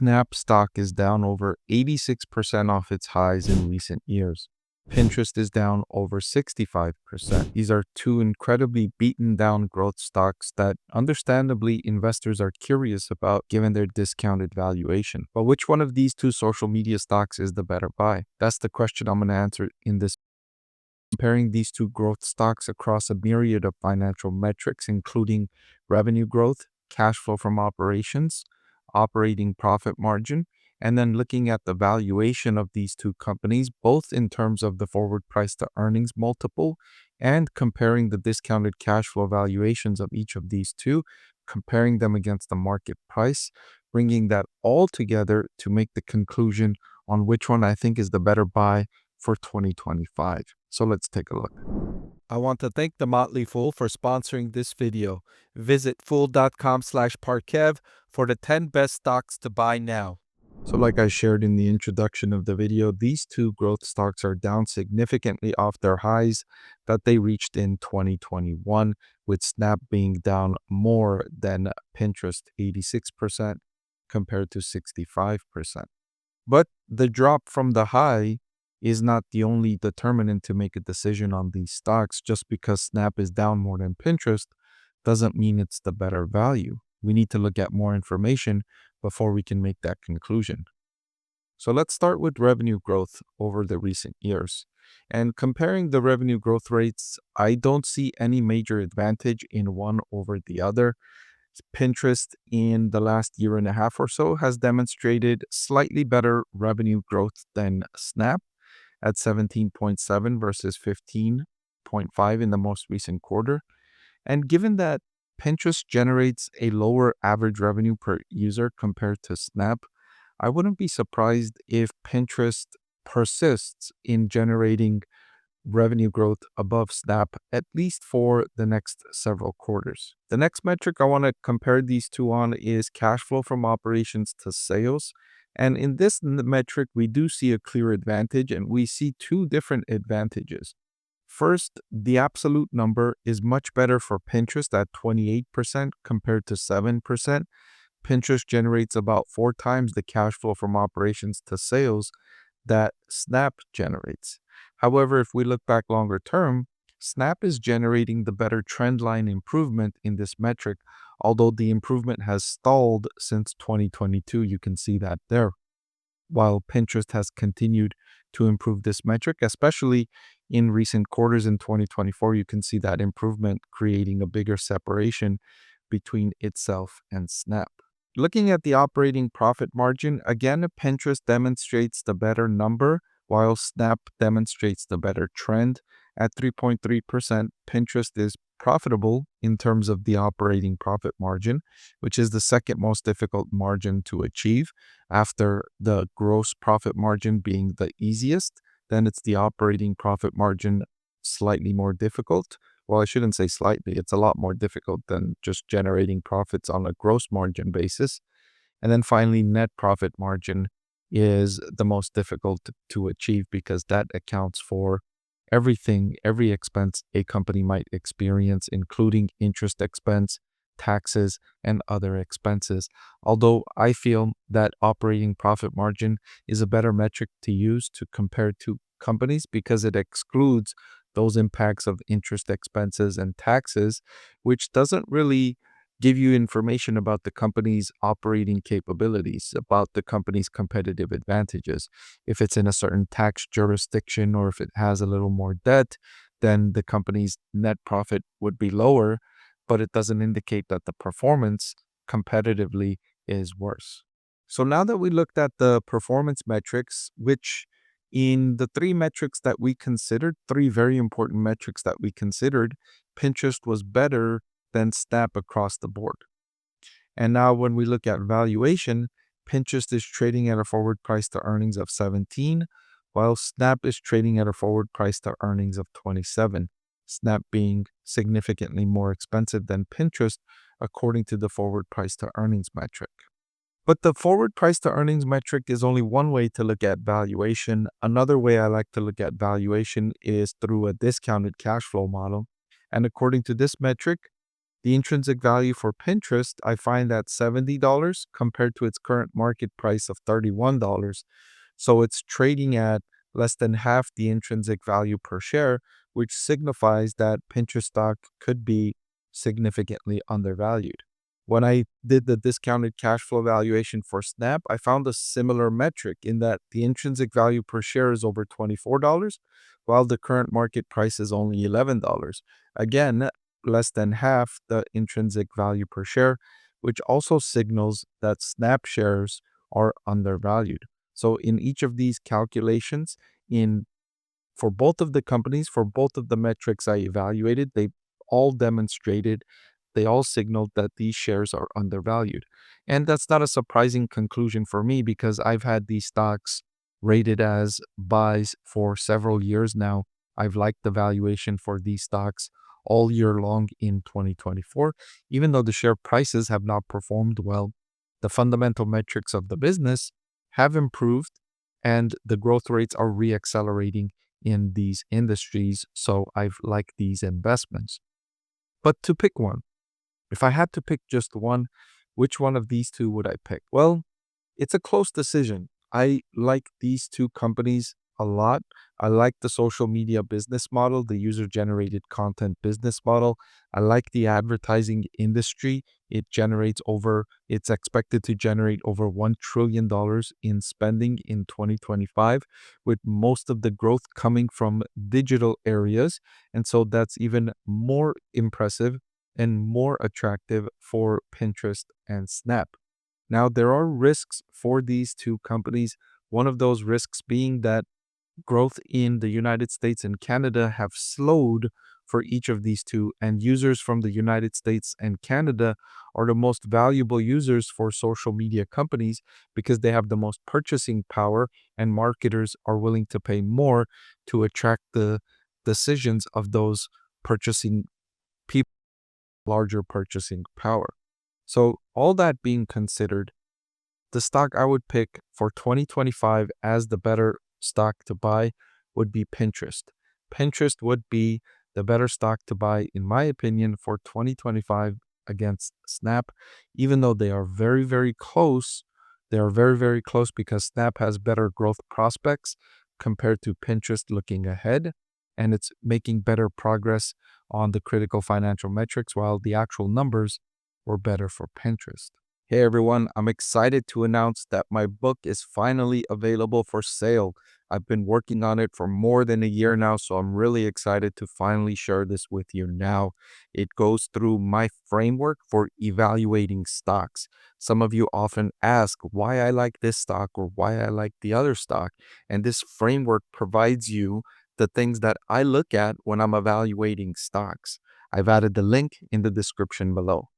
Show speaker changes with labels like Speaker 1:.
Speaker 1: Snap stock is down over 86% off its highs in recent years. Pinterest is down over 65%. These are two incredibly beaten down growth stocks that understandably investors are curious about given their discounted valuation. But which one of these two social media stocks is the better buy? That's the question I'm going to answer in this. Comparing these two growth stocks across a myriad of financial metrics, including revenue growth, cash flow from operations, operating profit margin, and then looking at the valuation of these two companies, both in terms of the forward price to earnings multiple and comparing the discounted cash flow valuations of each of these two, comparing them against the market price, bringing that all together to make the conclusion on which one I think is the better buy for 2025. So let's take a look. I want to thank the Motley Fool for sponsoring this video. Visit fool.com/Parkev for the 10 best stocks to buy now. So like I shared in the introduction of the video, these two growth stocks are down significantly off their highs that they reached in 2021, with Snap being down more than Pinterest, 86% compared to 65%. But the drop from the high is not the only determinant to make a decision on these stocks. Just because Snap is down more than Pinterest doesn't mean it's the better value. We need to look at more information before we can make that conclusion. So let's start with revenue growth over the recent years. And comparing the revenue growth rates, I don't see any major advantage in one over the other. Pinterest in the last year and a half or so has demonstrated slightly better revenue growth than Snap at 17.7 versus 15.5 in the most recent quarter. And given that Pinterest generates a lower average revenue per user compared to Snap, I wouldn't be surprised if Pinterest persists in generating revenue growth above Snap, at least for the next several quarters. The next metric I want to compare these two on is cash flow from operations to sales. And in this metric, we do see a clear advantage, and we see two different advantages. First, the absolute number is much better for Pinterest at 28% compared to 7%. Pinterest generates about 4 times the cash flow from operations to sales that Snap generates. However, if we look back longer term, Snap is generating the better trend line improvement in this metric, although the improvement has stalled since 2022. You can see that there. While Pinterest has continued to improve this metric, especially in recent quarters in 2024, you can see that improvement creating a bigger separation between itself and Snap. Looking at the operating profit margin, again, Pinterest demonstrates the better number, while Snap demonstrates the better trend. At 3.3%, Pinterest is profitable in terms of the operating profit margin, which is the second most difficult margin to achieve after the gross profit margin being the easiest. Then it's the operating profit margin, slightly more difficult. Well, I shouldn't say slightly. It's a lot more difficult than just generating profits on a gross margin basis. And then finally, net profit margin is the most difficult to achieve because that accounts for everything, every expense a company might experience, including interest expense, taxes, and other expenses. Although I feel that operating profit margin is a better metric to use to compare to companies because it excludes those impacts of interest expenses and taxes, which doesn't really give you information about the company's operating capabilities, about the company's competitive advantages. If it's in a certain tax jurisdiction or if it has a little more debt, then the company's net profit would be lower, but it doesn't indicate that the performance competitively is worse. So now that we looked at the performance metrics, which in the 3 metrics that we considered, 3 very important metrics that we considered, Pinterest was better than Snap across the board. And now when we look at valuation, Pinterest is trading at a forward price to earnings of 17, while Snap is trading at a forward price to earnings of 27, Snap being significantly more expensive than Pinterest according to the forward price to earnings metric. But the forward price to earnings metric is only one way to look at valuation. Another way I like to look at valuation is through a discounted cash flow model. And according to this metric, The intrinsic value for Pinterest I find at $70 compared to its current market price of $31. So it's trading at less than half the intrinsic value per share, which signifies that Pinterest stock could be significantly undervalued. When I did the discounted cash flow valuation for Snap, I found a similar metric in that the intrinsic value per share is over $24, while the current market price is only $11. Again, less than half the intrinsic value per share, which also signals that Snap shares are undervalued. So in each of these calculations, in for both of the companies, for both of the metrics I evaluated, all demonstrated, they all signaled that these shares are undervalued. And that's not a surprising conclusion for me because I've had these stocks rated as buys for several years now. I've liked the valuation for these stocks all year long in 2024, even though the share prices have not performed well. The fundamental metrics of the business have improved and the growth rates are reaccelerating in these industries. So I've liked these investments. But to pick one, if I had to pick just one, which one of these two would I pick? Well, it's a close decision. I like these two companies a lot. I like the social media business model, the user generated content business model. I like the advertising industry. It's expected to generate over $1 trillion in spending in 2025, with most of the growth coming from digital areas. And so that's even more impressive and more attractive for Pinterest and Snap. Now, there are risks for these two companies. One of those risks being that growth in the United States and Canada have slowed for each of these two, and users from the United States and Canada are the most valuable users for social media companies because they have the most purchasing power, and marketers are willing to pay more to attract the decisions of those purchasing people, larger purchasing power. So, all that being considered, the stock I would pick for 2025 as the better stock to buy would be Pinterest. Pinterest would be the better stock to buy, in my opinion, for 2025 against Snap, even though they are very, very close. They are very, very close because Snap has better growth prospects compared to Pinterest looking ahead, and it's making better progress on the critical financial metrics, while the actual numbers were better for Pinterest. Hey everyone, I'm excited to announce that my book is finally available for sale. I've been working on it for more than a year now, so I'm really excited to finally share this with you now. It goes through my framework for evaluating stocks. Some of you often ask why I like this stock or why I like the other stock, and this framework provides you the things that I look at when I'm evaluating stocks. I've added the link in the description below.